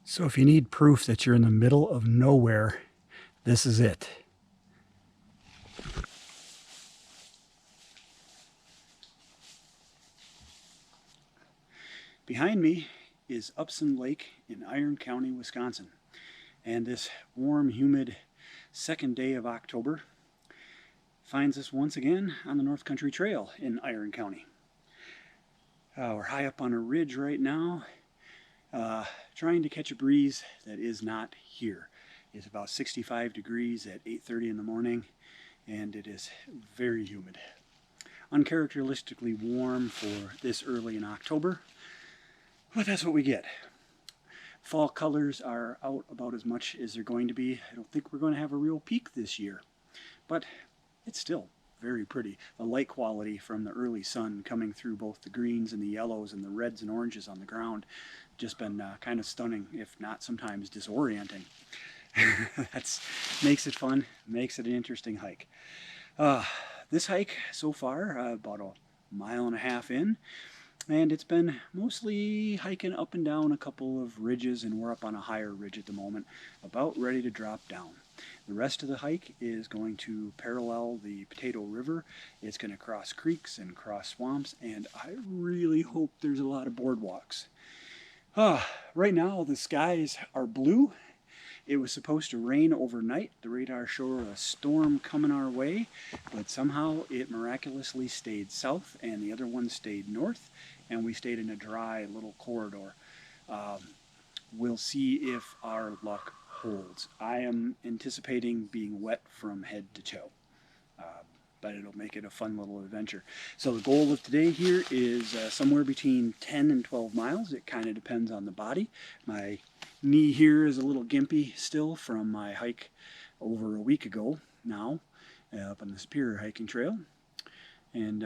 So if you need proof that you're in the middle of nowhere, this is it. Behind me is Upson Lake in Iron County, Wisconsin. And this warm, humid second day of October finds us once again on the North Country Trail in Iron County. We're high up on a ridge right now, trying to catch a breeze that is not here. It's about 65 degrees at 8:30 in the morning, and it is very humid. Uncharacteristically warm for this early in October, but that's what we get. Fall colors are out about as much as they're going to be. I don't think we're going to have a real peak this year, but it's still very pretty. The light quality from the early sun coming through both the greens and the yellows and the reds and oranges on the ground just been kind of stunning, if not sometimes disorienting. That makes it fun, makes it an interesting hike. This hike so far, about a mile and a half in, and it's been mostly hiking up and down a couple of ridges, and we're up on a higher ridge at the moment, about ready to drop down. The rest of the hike is going to parallel the Potato River. It's going to cross creeks and cross swamps, and I really hope there's a lot of boardwalks. Right now the skies are blue. It was supposed to rain overnight. The radar showed a storm coming our way, but somehow it miraculously stayed south and the other one stayed north, and we stayed in a dry little corridor. We'll see if our luck holds. I am anticipating being wet from head to toe, but it'll make it a fun little adventure. So the goal of today here is somewhere between 10 and 12 miles. It kind of depends on the body. My knee here is a little gimpy still from my hike over a week ago now, up on the Superior Hiking Trail, and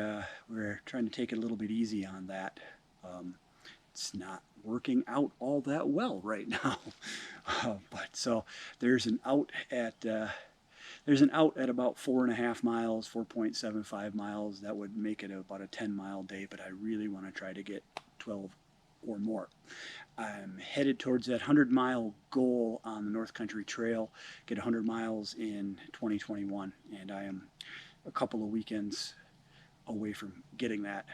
we're trying to take it a little bit easy on that. It's not working out all that well right now. But so there's an out at about 4.5 miles, 4.75 miles. That would make it about a 10-mile day, but I really want to try to get 12 or more. I'm headed towards that 100-mile goal on the North Country Trail, get 100 miles in 2021, and I am a couple of weekends away from getting that.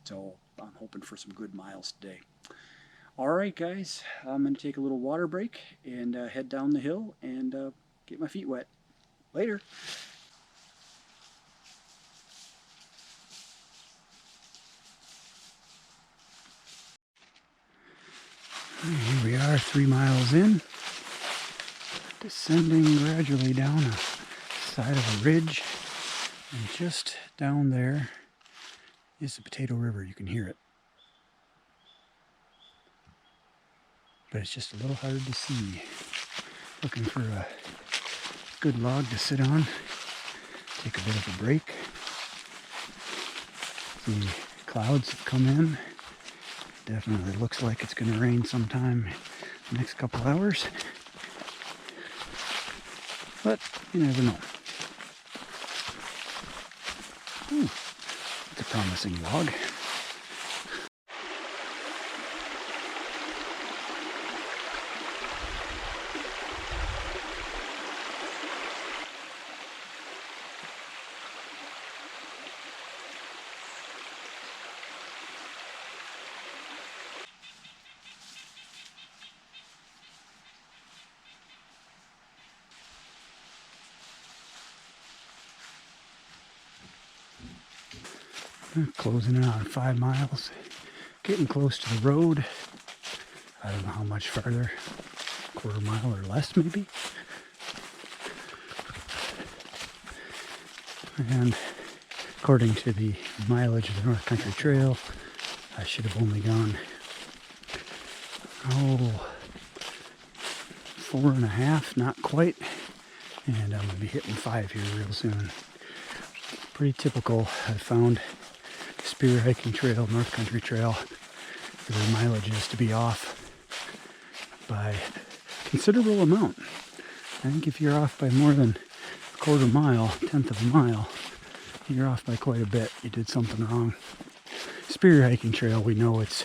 So I'm hoping for some good miles today. Alright guys, I'm going to take a little water break and head down the hill and get my feet wet. Later. Here we are, 3 miles in, descending gradually down a side of a ridge, and just down there is the Potato River. You can hear it, but it's just a little hard to see. Looking for a good log to sit on, take a bit of a break. The clouds have come in. Definitely looks like it's going to rain sometime the next couple hours, but you never know. Ooh, it's a promising log. Closing in on 5 miles, getting close to the road. I don't know how much farther, quarter mile or less maybe. And according to the mileage of the North Country Trail, I should have only gone 4.5, not quite, and I'm going to be hitting 5 here real soon. Pretty typical, I've found. Superior Hiking Trail, North Country Trail, for their mileages to be off by a considerable amount. I think if you're off by more than a quarter mile, 1/10 of a mile, you're off by quite a bit. You did something wrong. Superior Hiking Trail, we know it's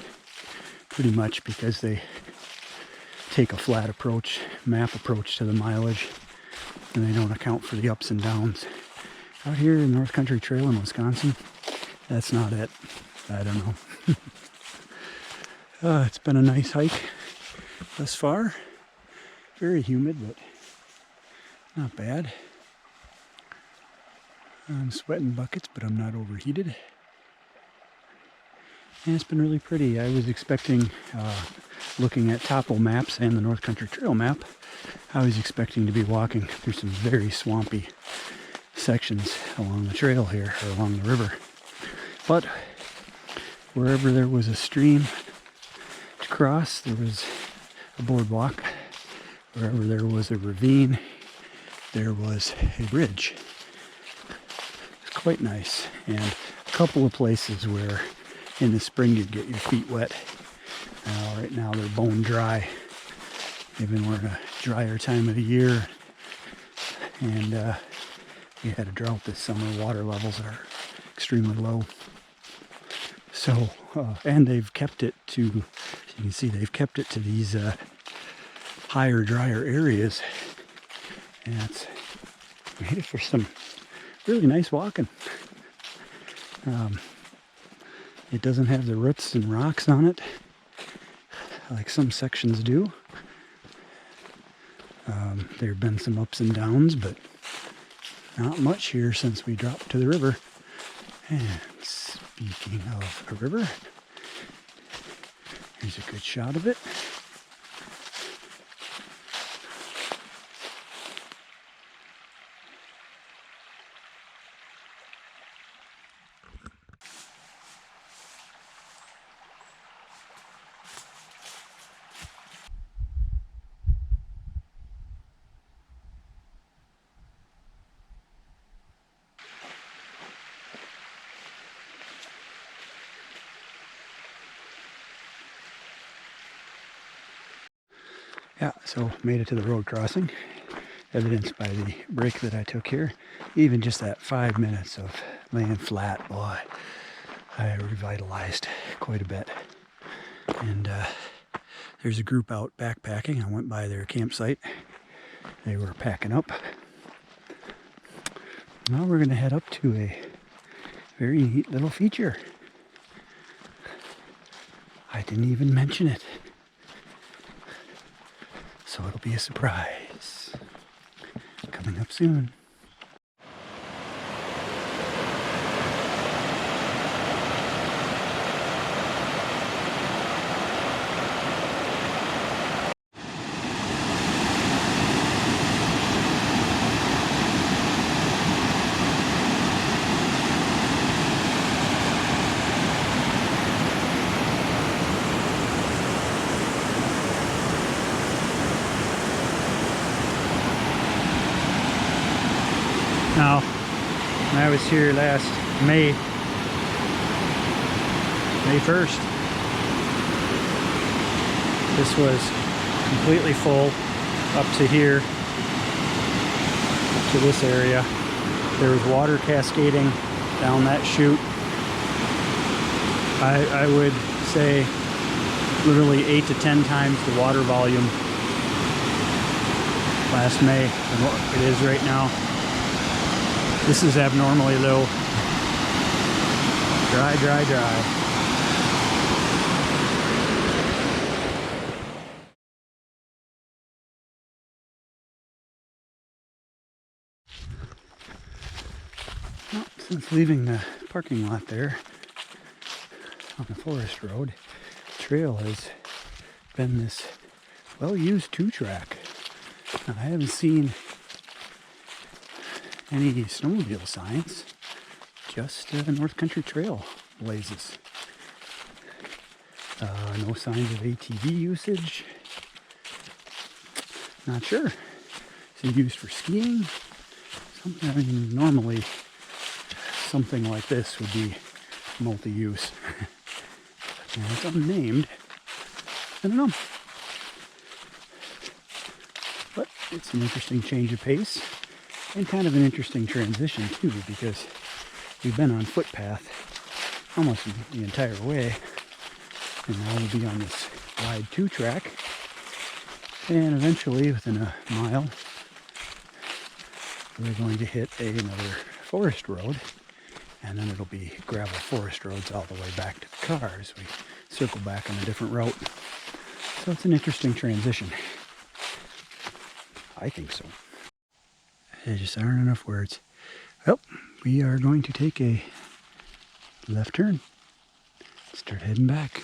pretty much because they take a flat approach, map approach to the mileage, and they don't account for the ups and downs. Out here in North Country Trail in Wisconsin, that's not it. I don't know. It's been a nice hike thus far. Very humid, but not bad. I'm sweating buckets, but I'm not overheated. And it's been really pretty. I was expecting, looking at topo maps and the North Country Trail map, I was expecting to be walking through some very swampy sections along the trail here, or along the river. But wherever there was a stream to cross, there was a boardwalk. Wherever there was a ravine, there was a bridge. It's quite nice. And a couple of places where in the spring you'd get your feet wet. Right now they're bone dry. Even we're in a drier time of the year, and we had a drought this summer. Water levels are extremely low. So, and they've kept it to, you can see they've kept it to these higher, drier areas, and it's made it for some really nice walking. It doesn't have the roots and rocks on it like some sections do. There have been some ups and downs, but not much here since we dropped to the river. And speaking of a river, here's a good shot of it. Yeah, so made it to the road crossing, evidenced by the break that I took here. Even just that 5 minutes of laying flat, boy, I revitalized quite a bit. And there's a group out backpacking. I went by their campsite. They were packing up. Now we're going to head up to a very neat little feature. I didn't even mention it. So it'll be a surprise. Coming up soon. Now, when I was here last May 1st, this was completely full up to here, up to this area. There was water cascading down that chute. I would say literally 8 to 10 times the water volume last May than what it is right now. This is abnormally low. Dry, dry, dry. Well, since leaving the parking lot there on the forest road, the trail has been this well-used 2-track. Now, I haven't seen any snowmobile signs, just North Country Trail blazes. No signs of ATV usage. Not sure. Is it used for skiing? I mean, normally something like this would be multi-use. And it's unnamed. I don't know. But it's an interesting change of pace. And kind of an interesting transition too, because we've been on footpath almost the entire way, and now we'll be on this wide 2-track. And eventually, within a mile, we're going to hit another forest road, and then it'll be gravel forest roads all the way back to the car as we circle back on a different route. So it's an interesting transition. I think so. There just aren't enough words. Well, we are going to take a left turn. Start heading back.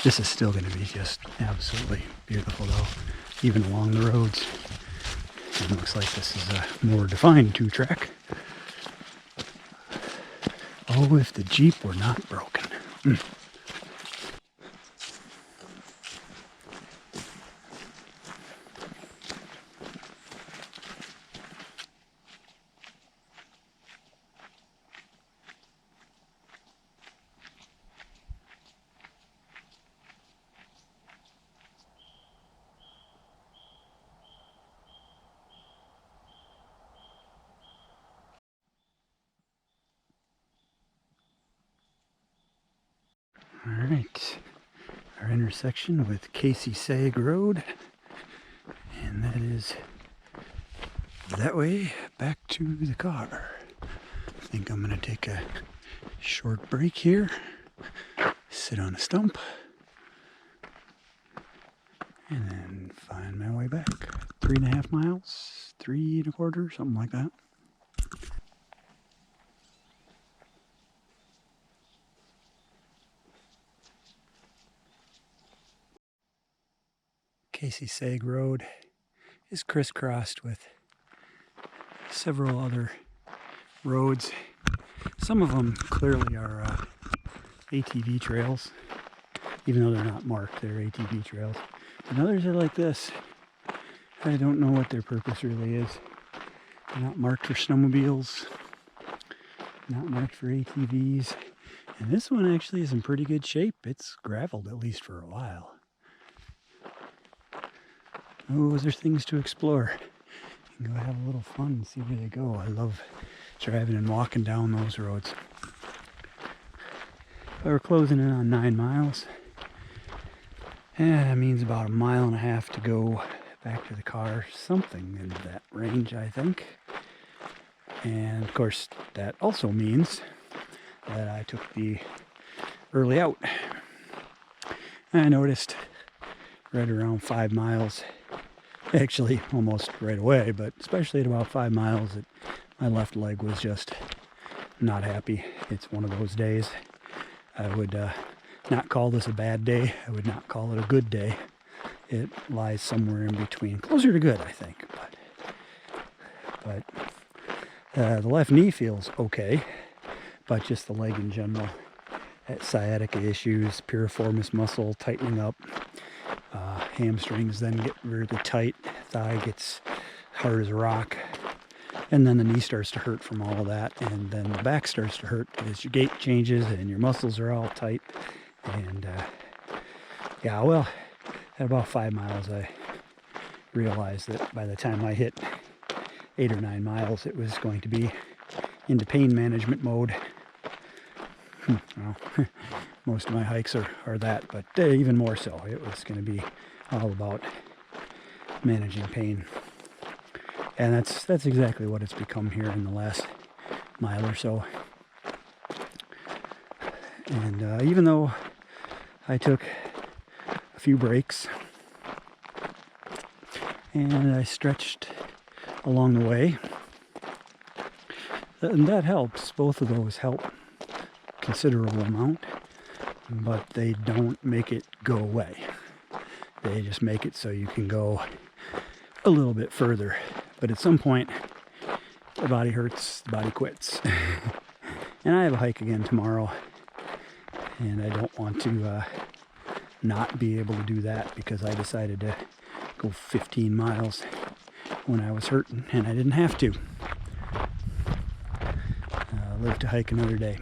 This is still going to be just absolutely beautiful though, even along the roads. It looks like this is a more defined 2-track. Oh, if the Jeep were not broken. All right, our intersection with Casey Sag Road, and that is that way back to the car. I think I'm gonna take a short break here, sit on a stump, and then find my way back. 3.5 miles, 3 1/4, something like that. Casey Sag Road is crisscrossed with several other roads. Some of them clearly are ATV trails, even though they're not marked, they're ATV trails. And others are like this. I don't know what their purpose really is. They're not marked for snowmobiles, not marked for ATVs. And this one actually is in pretty good shape. It's graveled at least for a while. Oh, there's things to explore. You can go have a little fun and see where they go. I love driving and walking down those roads. But we're closing in on 9 miles. And that means about 1.5 miles to go back to the car. Something in that range, I think. And of course, that also means that I took the early out. I noticed right around 5 miles, actually almost right away, but especially at about 5 miles, my left leg was just not happy. It's one of those days. I would not call this a bad day. I would not call it a good day. It lies somewhere in between, closer to good, I think. But the left knee feels okay, but just the leg in general. Sciatica issues, piriformis muscle tightening up. Hamstrings then get really tight, thigh gets hard as a rock, and then the knee starts to hurt from all of that, and then the back starts to hurt as your gait changes and your muscles are all tight. And yeah, well, at about 5 miles I realized that by the time I hit 8 or 9 miles it was going to be into pain management mode. Well, most of my hikes are that, but even more so. It was going to be all about managing pain. And that's exactly what it's become here in the last mile or so. And even though I took a few breaks and I stretched along the way, and that helps. Both of those help considerable amount, but they don't make it go away. They just make it so you can go a little bit further. But at some point, the body hurts, the body quits. And I have a hike again tomorrow, and I don't want to not be able to do that because I decided to go 15 miles when I was hurting, and I didn't have to. Live to hike another day.